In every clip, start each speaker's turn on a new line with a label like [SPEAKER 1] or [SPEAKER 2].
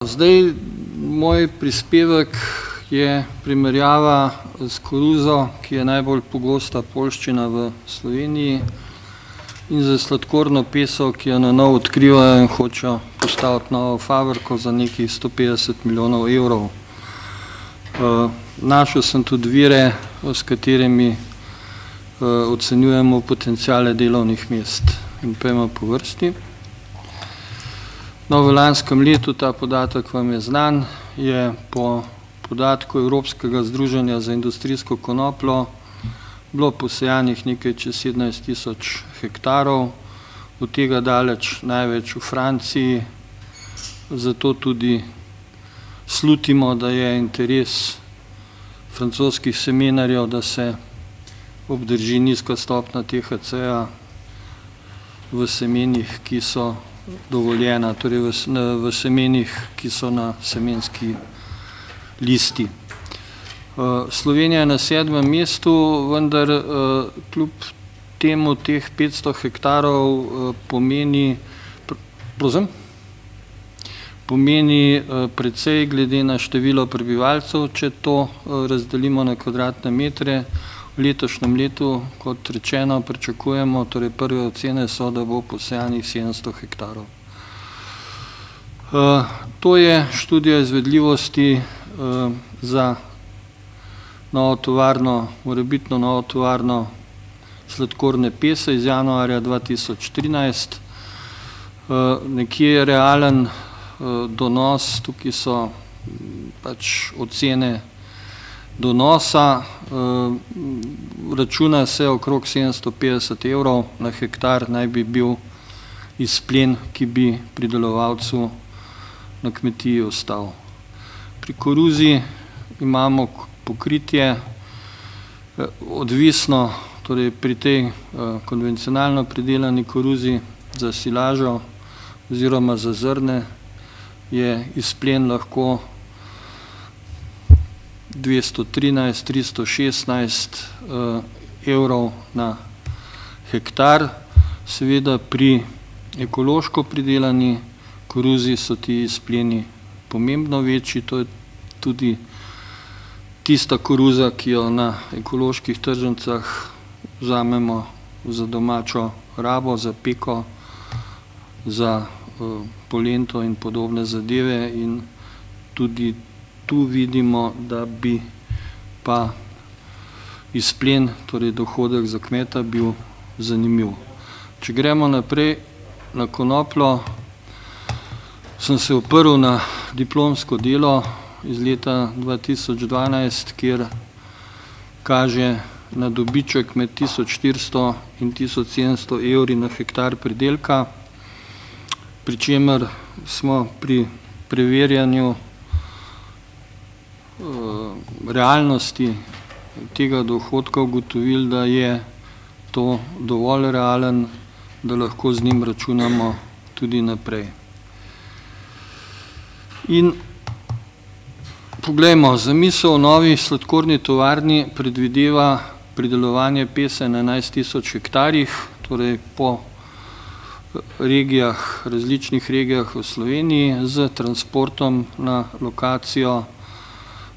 [SPEAKER 1] Zdaj, moj prispevek je primerjava s koruzo, ki je najbolj pogosta poljščina v Sloveniji, in za sladkorno peso, ki jo na novo odkrivajo in hočejo postaviti novo fabriko za nekih 150 milijonov evrov. Našel sem tudi vire, s katerimi ocenjujemo potenciale delovnih mest. In pojdimo po vrsti. No, v lanskem letu, ta podatek vam je znan, je po podatku Evropskega združenja za industrijsko konopljo bilo posejanih nekaj čez 17 tisoč hektarov, od tega daleč največ v Franciji, zato tudi slutimo, da je interes francoskih semenarjev, da se obdrži nizka stopnja THC-ja v semenih, ki so dovoljena, torej v semenih, ki so na semenski listi. Slovenija je na 7. mestu, vendar kljub temu teh 500 hektarov pomeni precej glede na število prebivalcev, če to razdelimo na kvadratne metre. V letošnjem letu, kot rečeno, pričakujemo, torej prve ocene so, da bo posejanih 700 hektarov. To je študija izvedljivosti za novo tovarno, morebitno novo tovarno sladkorne pese iz januarja 2013. Nekje je realen donos, tukaj so pač ocene donosa, računa se okrog 750 evrov na hektar naj bi bil izplen, ki bi pridelovalcu na kmetiji ostal. Pri koruzi imamo pokritje odvisno, torej pri tej konvencionalno pridelani koruzi za silažo oziroma za zrne je izplen lahko 213–316 evrov na hektar. Seveda pri ekološko pridelani koruzi so ti izpleni pomembno večji, to je tudi tista koruza, ki jo na ekoloških tržnicah vzamemo za domačo rabo, za peko, za polento in podobne zadeve, in tudi tu vidimo, da bi pa izplen, torej dohodek za kmeta, bil zanimiv. Če gremo naprej na konopljo, sem se oprl na diplomsko delo iz leta 2012, kjer kaže na dobiček med 1400 in 1700 evri na hektar pridelka, pri čemer smo pri preverjanju realnosti tega dohodka ugotovili, da je to dovolj realen, da lahko z njim računamo tudi naprej. In poglejmo, zamisel o novi sladkorni tovarni predvideva pridelovanje pese na 11 tisoč hektarjih, torej po regijah, različnih regijah v Sloveniji, z transportom na lokacijo,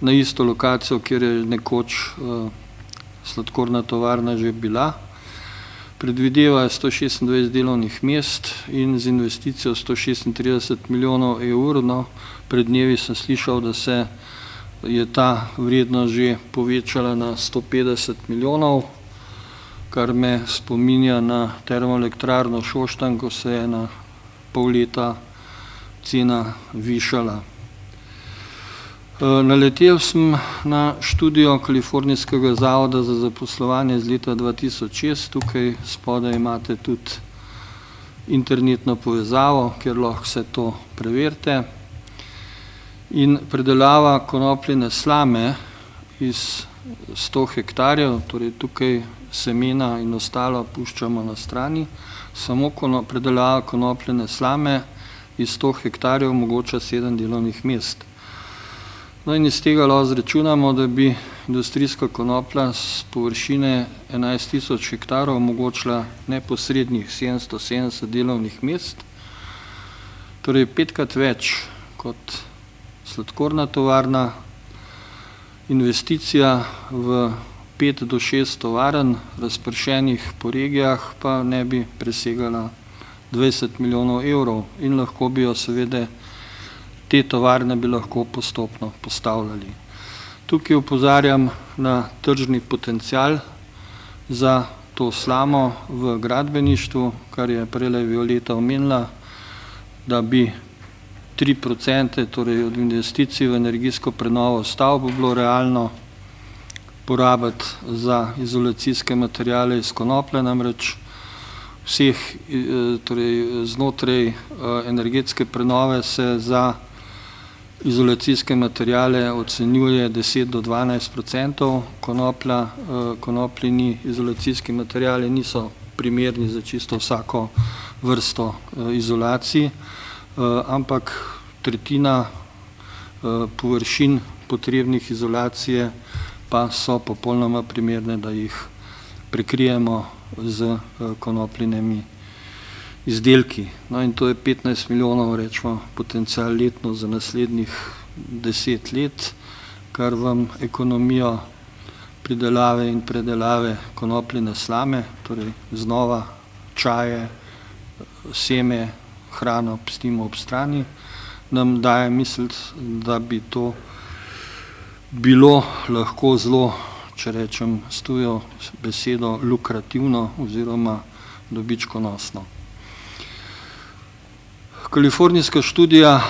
[SPEAKER 1] na isto lokacijo, kjer je nekoč sladkorna tovarna že bila. Predvideva 126 delovnih mest in z investicijo 136 milijonov evrov. No, pred dnevi sem slišal, da se je ta vrednost že povečala na 150 milijonov, kar me spominja na termoelektrarno Šoštanj, ko se je na pol leta cena višala. Naletel sem na študijo Kalifornijskega zavoda za zaposlovanje iz leta 2006. Tukaj spodaj imate tudi internetno povezavo, kjer lahko vse to preverite. In predelava konopljine slame iz 100 hektarjev, torej tukaj semena in ostalo puščamo na strani, samo predelava konopljine slame iz 100 hektarjev omogoča 7 delovnih mest. No, in iz tega lahko izračunamo, da bi industrijska konoplja s površine 11 tisoč hektarov omogočila neposrednih 770 delovnih mest, torej 5-krat več kot sladkorna tovarna. Investicija v 5 do 6 tovarn, razpršenih po regijah, pa ne bi presegala 20 milijonov evrov in lahko bi jo seveda, te tovarne bi lahko postopno postavljali. Tukaj opozarjam na tržni potencial za to slamo v gradbeništvu, kar je prejle Violeta omenila, da bi 3%, torej od investicij v energijsko prenovo stavb bilo realno porabiti za izolacijske materiale iz konoplje, namreč vseh, torej znotraj energetske prenove se za izolacijske materiale ocenjuje 10 do 12%, konopljini izolacijski materiali niso primerni za čisto vsako vrsto izolacij, ampak tretjina površin potrebnih izolacije pa so popolnoma primerne, da jih prekrijemo z konopljinimi izdelki. No, in to je 15 milijonov, rečemo, potencial letno za naslednjih 10 let, kar vam ekonomijo pridelave in predelave konopljine slame, torej znova čaje, seme, hrano pustimo ob strani, nam daje misliti, da bi to bilo lahko zelo, če rečem s tujo besedo, lukrativno oziroma dobičkonosno. Kalifornijska študija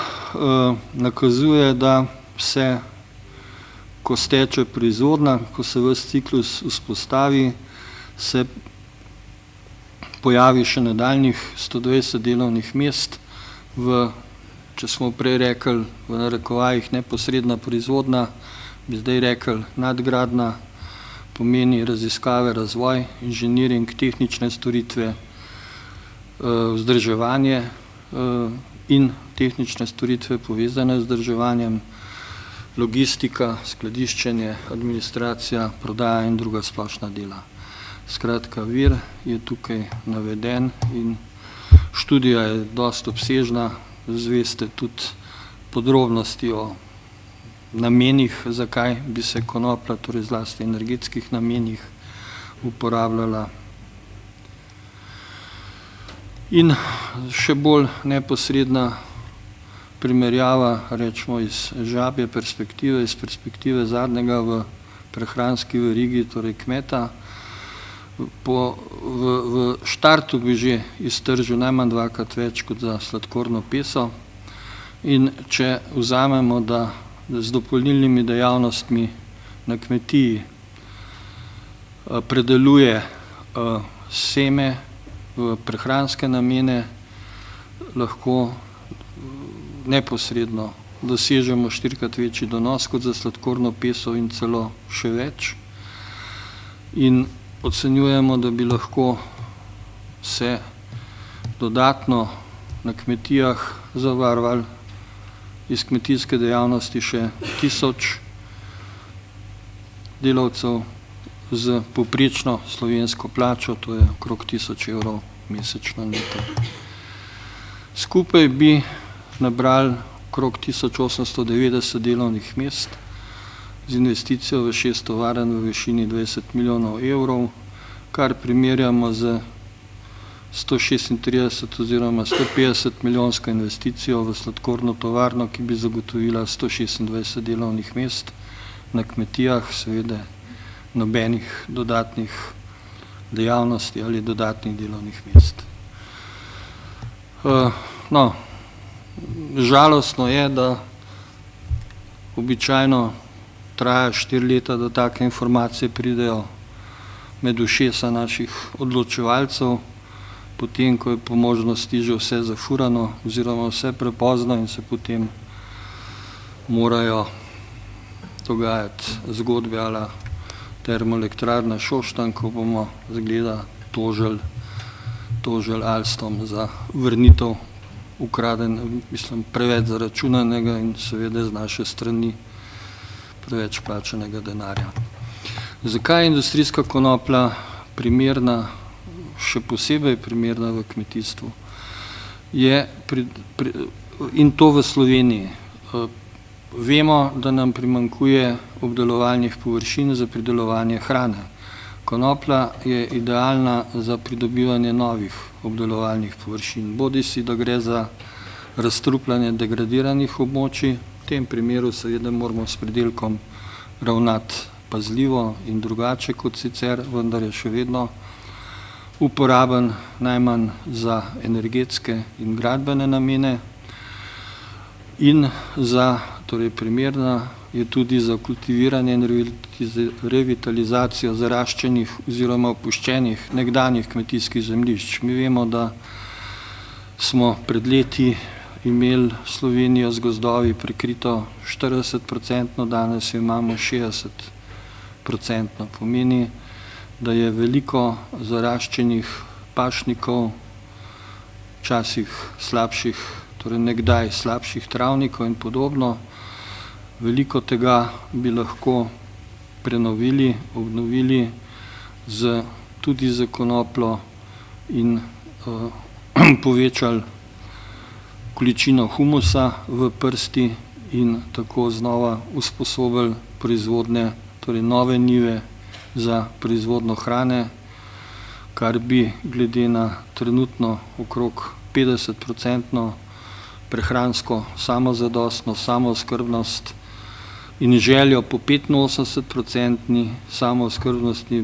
[SPEAKER 1] nakazuje, da se, ko steče proizvodnja, ko se ves ciklus vzpostavi, se pojavi še nadaljnjih 120 delovnih mest v, če smo prej rekli, v narekovajih neposredna proizvodnja, bi zdaj rekli nadgradnja, pomeni raziskave, razvoj, inženiring, tehnične storitve, vzdrževanje in tehnične storitve povezane z vzdrževanjem, logistika, skladiščenje, administracija, prodaja in druga splošna dela. Skratka, vir je tukaj naveden in študija je dosti obsežna, zveste tudi podrobnosti o namenih, zakaj bi se konoplja, torej zlasti energetskih namenih, uporabljala. In še bolj neposredna primerjava, rečemo iz žabje perspektive, iz perspektive zadnjega v prehranski verigi, torej kmeta. V štartu bi že iztržil najmanj 2-krat več kot za sladkorno peso in če vzamemo, da z dopolnilnimi dejavnostmi na kmetiji predeluje seme v prehranske namene, lahko neposredno dosežemo 4-krat večji donos kot za sladkorno peso in celo še več. In ocenjujemo, da bi lahko se dodatno na kmetijah zavarovali iz kmetijske dejavnosti še 1000 delavcev z povprečno slovensko plačo, to je okrog 1000 evrov mesečno neto. Skupaj bi nabrali okrog 1890 delovnih mest z investicijo v 6 tovarn v višini 20 milijonov evrov, kar primerjamo z 136 oziroma 150 milijonsko investicijo v sladkorno tovarno, ki bi zagotovila 126 delovnih mest na kmetijah, seveda nobenih dodatnih dejavnosti ali dodatnih delovnih mest. No, žalostno je, da običajno traja 4 leta, da take informacije pridejo med ušesa naših odločevalcev, potem, ko je po možnosti že vse zafurano oziroma vse prepozno in se potem morajo dogajati zgodbe ala termoelektrarna Šoštanj, ko bomo zgleda tožili Alstom za vrnitev preveč zaračunanega in seveda z naše strani preveč plačanega denarja. Zakaj je industrijska konoplja primerna, še posebej primerna v kmetijstvu? In to v Sloveniji. Vemo, da nam primanjkuje obdelovalnih površin za pridelovanje hrane. Konoplja je idealna za pridobivanje novih obdelovalnih površin. Bodisi, da gre za razstrupljanje degradiranih območij, v tem primeru seveda moramo s pridelkom ravnati pazljivo in drugače kot sicer, vendar je še vedno uporaben najmanj za energetske in gradbene namene in torej primerna je tudi za kultiviranje in revitalizacijo zaraščenih oziroma opuščenih nekdanjih kmetijskih zemljišč. Mi vemo, da smo pred leti imeli Slovenijo z gozdovi prekrito 40%, danes jo imamo 60%. Pomeni, da je veliko zaraščenih pašnikov, včasih slabših, torej nekdaj slabših travnikov in podobno. Veliko tega bi lahko prenovili, obnovili tudi z konopljo in povečali količino humusa v prsti in tako znova usposobili proizvodnje, torej nove njive za proizvodno hrane, kar bi glede na trenutno okrog 50% prehransko samozadostnost, samooskrbnost in željo po 85% samooskrbnosti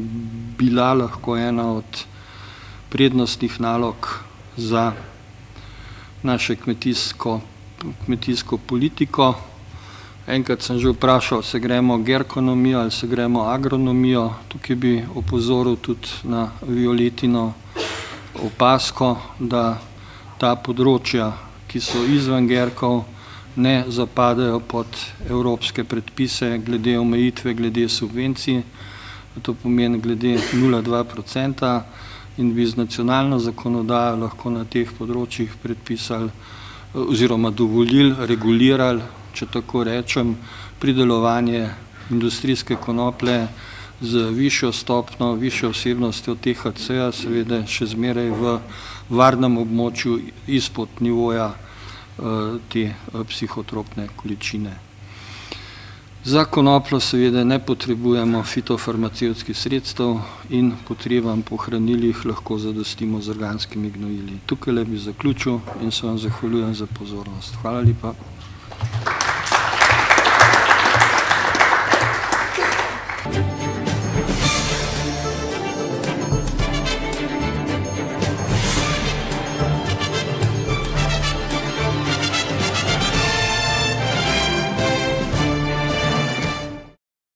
[SPEAKER 1] bila lahko ena od prednostnih nalog za naše kmetijsko politiko. Enkrat sem že vprašal, se gremo gerkonomijo ali se gremo agronomijo. Tukaj bi opozoril tudi na Violetino opazko, da ta področja, ki so izven gerkov, ne zapadajo pod evropske predpise glede omejitve, glede subvencij, to pomeni glede 0,2% in bi z nacionalno zakonodajo lahko na teh področjih predpisali oziroma dovolili, regulirali, če tako rečem, pridelovanje industrijske konoplje z višjo stopnjo, višjo vsebnostjo THC-ja, seveda še zmeraj v varnem območju izpod nivoja te psihotropne količine. Za konopljo seveda ne potrebujemo fitofarmacevtskih sredstev in potrebam po hranilih lahko zadostimo z organskimi gnojili. Tukaj bi zaključil in se vam zahvaljujem za pozornost. Hvala lepa.